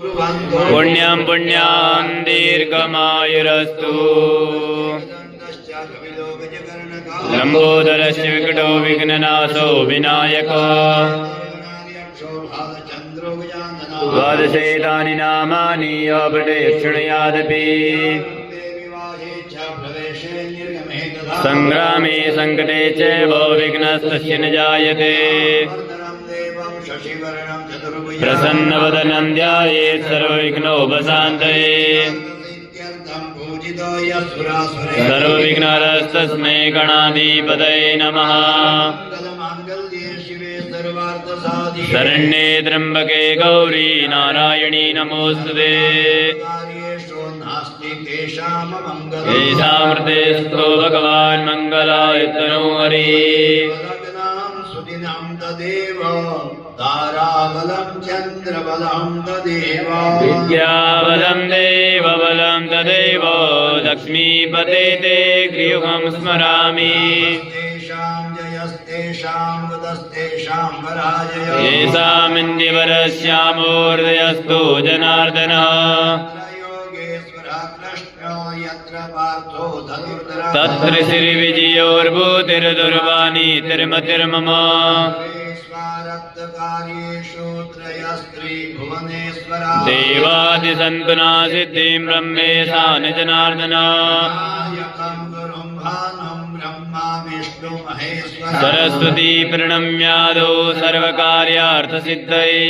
पुण्यं पुण्यां दीर्घमायुरस्तु। लंबोदरस्य विकटो विघ्ननाशो विनायको द्वादशैतानि नामानि अपठे शृणुयादपि संग्रामे संकटे च विघ्नस्तस्य न जायते। प्रसन्नवदनं ध्यायेत् सर्वविघ्नोपशान्तये। सर्वविघ्नहरस्तस्मै गणाधिपतये नमः। शरण्ये त्र्यम्बके गौरी नारायणी नमोस्तुते। येषामृतेस्तो भगवान् मङ्गलाय तनो हरिः। ताराबलं चन्द्रबलं तदेव विद्याबलं देवबलं तदेव। लक्ष्मीपते ते गृहं स्मरामि। येषामिन्द्यवरस्यामोर्दयस्तु जनार्दनः। तत्र श्रीविजयोर्भूतिर्दुर्वाणी तिर्मतिर्मम। देवादिसन्तुना सिद्धिं ब्रह्मेशा निज जनार्दन। सरस्वती प्रणम्यादो सर्वकार्यार्थसिद्धये।